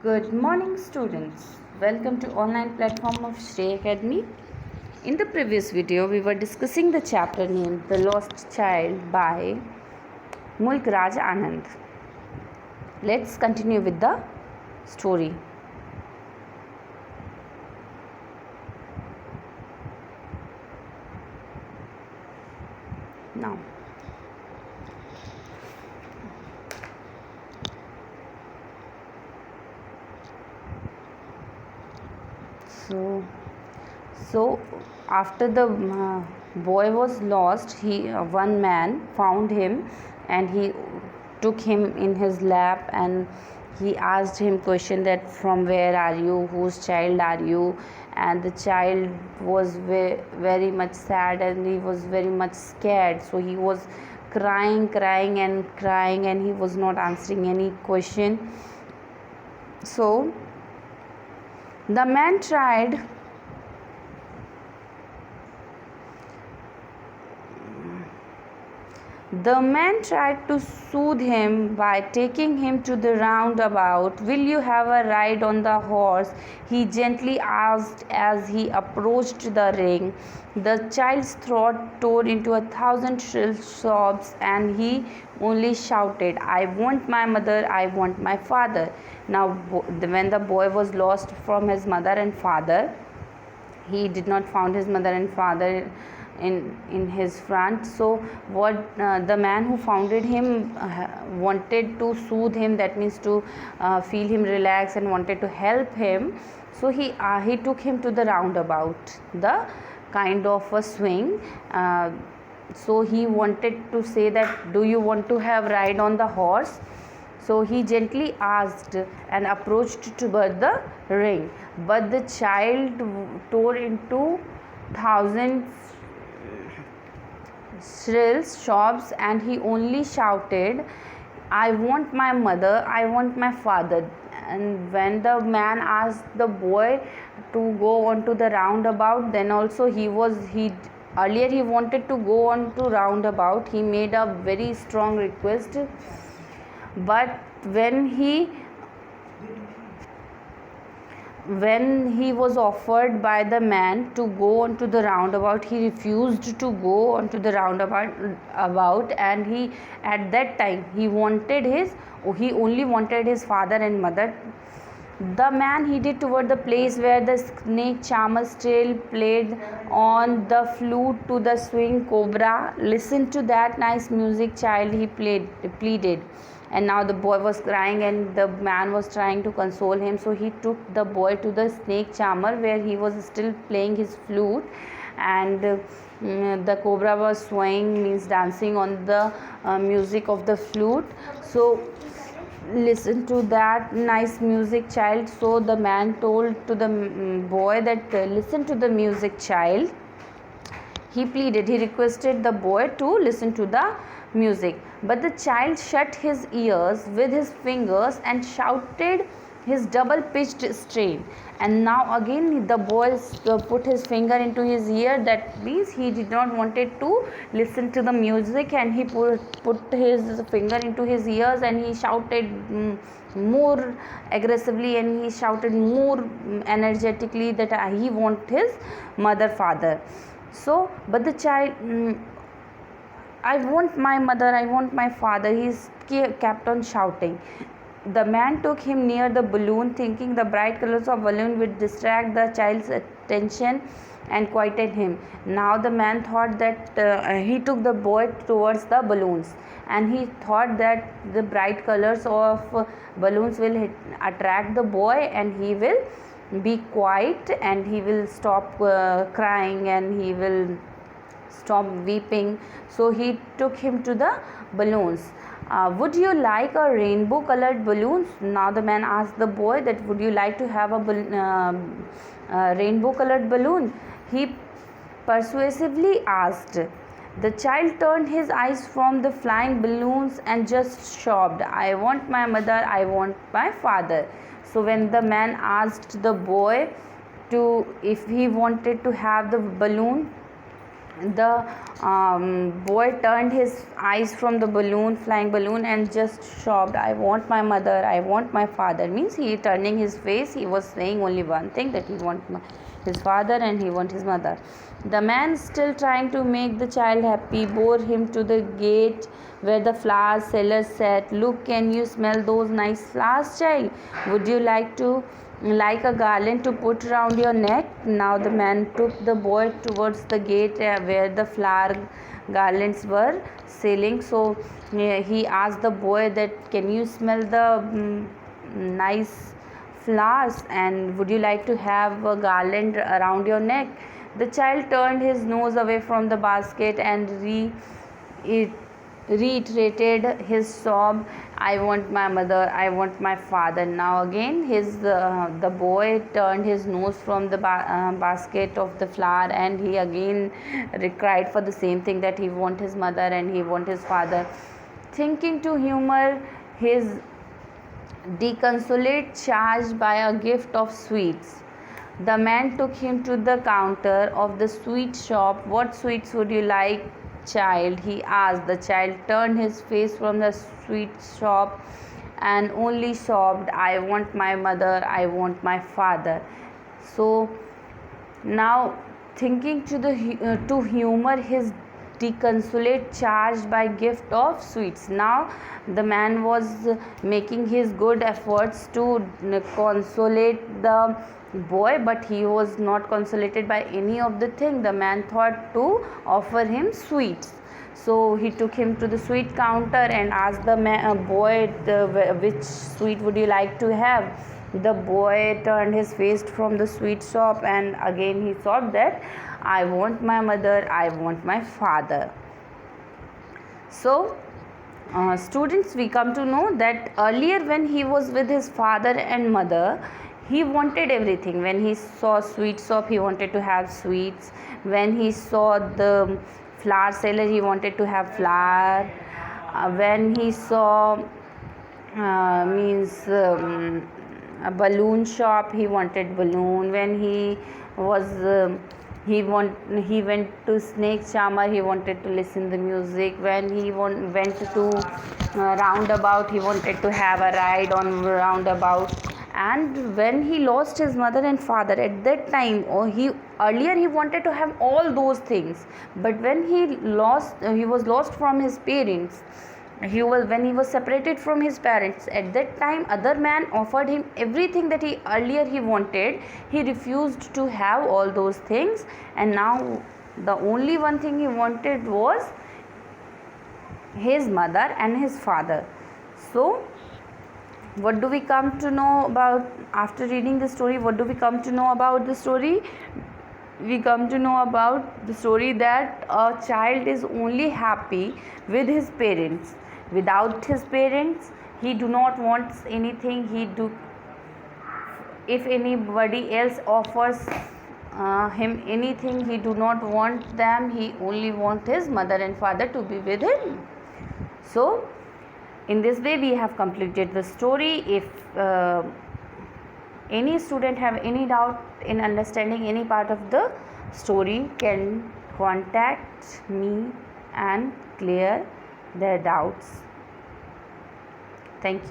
Good morning, students. Welcome to online platform of Shrey Academy. In the previous video, we were discussing the chapter named The Lost Child by Mulk Raj Anand. Let's continue with the story. Now, so after the boy was lost, one man found him and he took him in his lap and he asked him question that from where are you, whose child are you, and the child was very much sad and he was very much scared, so he was crying and he was not answering any question. So the man tried to soothe him by taking him to the roundabout. Will you have a ride on the horse? He gently asked as he approached the ring. The child's throat tore into 1,000 shrill sobs and he only shouted, I want my mother, I want my father. Now, when the boy was lost from his mother and father, he did not find his mother and father in his front. So what the man who founded him wanted to soothe him, that means to feel him relax and wanted to help him. So he took him to the roundabout, the kind of a swing. So he wanted to say that, do you want to have ride on the horse? So he gently asked and approached toward the ring, but the child tore into 1,000 shrill sobs and he only shouted, I want my mother, I want my father. And when the man asked the boy to go on to the roundabout, then also earlier he wanted to go on to roundabout. He made a very strong request, but when he was offered by the man to go onto the roundabout, he refused to go onto the roundabout, and he at that time he only wanted his father and mother. The man headed toward the place where the snake charmer still played on the flute to the swing cobra. Listen to that nice music, child, he pleaded. And now the boy was crying and the man was trying to console him. So he took the boy to the snake charmer where he was still playing his flute, and the cobra was swaying, means dancing on the music of the flute. So listen to that nice music, child. So the man told to the boy that listen to the music, child. He pleaded, he requested the boy to listen to the music, but the child shut his ears with his fingers and shouted his double pitched strain. And now again the boy put his finger into his ear, that means he did not wanted to listen to the music, and he put his finger into his ears and he shouted more aggressively and he shouted more energetically that he want his mother, father. So but the child, I want my mother, I want my father, he kept on shouting. The man took him near the balloon, thinking the bright colors of balloon would distract the child's attention and quieten him. Now the man thought that he took the boy towards the balloons, and he thought that the bright colors of balloons will attract the boy and he will be quiet and he will stop crying and he will stop weeping. So he took him to the balloons. Would you like a rainbow colored balloons? Now the man asked the boy that would you like to have a rainbow colored balloon? He persuasively asked. The child turned his eyes from the flying balloons and just sobbed, I want my mother, I want my father. So when the man asked the boy if he wanted to have the balloon, the boy turned his eyes from the flying balloon, and just sobbed, I want my mother, I want my father. Means he turning his face, he was saying only one thing, that he want his father and he want his mother. The man, still trying to make the child happy, bore him to the gate where the flower seller said, look, can you smell those nice flowers, child? Would you like a garland to put round your neck? Now the man took the boy towards the gate where the flower garlands were selling. So he asked the boy that, can you smell the nice flowers, and would you like to have a garland around your neck? The child turned his nose away from the basket and reiterated his sob, I want my mother, I want my father. Now again the boy turned his nose from the basket of the flower, and he again cried for the same thing, that he want his mother and he want his father. Thinking to humor his disconsolate charge by a gift of sweets, the man took him to the counter of the sweet shop. What sweets would you like, child? He asked. The child turned his face from the sweet shop and only sobbed, I want my mother, I want my father. So now, thinking to humor his disconsolate charge by gift of sweets. Now the man was making his good efforts to consolate the boy, but he was not consolated by any of the thing. The man thought to offer him sweets. So he took him to the sweet counter and asked the boy, which sweet would you like to have? The boy turned his face from the sweet shop, and again he thought that, I want my mother, I want my father. So students, we come to know that earlier when he was with his father and mother, he wanted everything. When he saw sweet shop, he wanted to have sweets. When he saw the flower seller, he wanted to have flower. When he saw a balloon shop, he wanted balloon. When he was he went to snake charmer, he wanted to listen the music. When he went to roundabout, he wanted to have a ride on roundabout. And when he lost his mother and father, at that time, earlier he wanted to have all those things, but when he was lost from his parents, when he was separated from his parents, at that time other man offered him everything that he earlier he wanted. He refused to have all those things, and now the only one thing he wanted was his mother and his father. So what do we come to know about, after reading the story, what do we come to know about the story? We come to know about the story that a child is only happy with his parents. Without his parents, he do not want anything. If anybody else offers him anything, he do not want them. He only want his mother and father to be with him. So in this way we have completed the story. If any student have any doubt in understanding any part of the story, can contact me and clear their doubts. Thank you.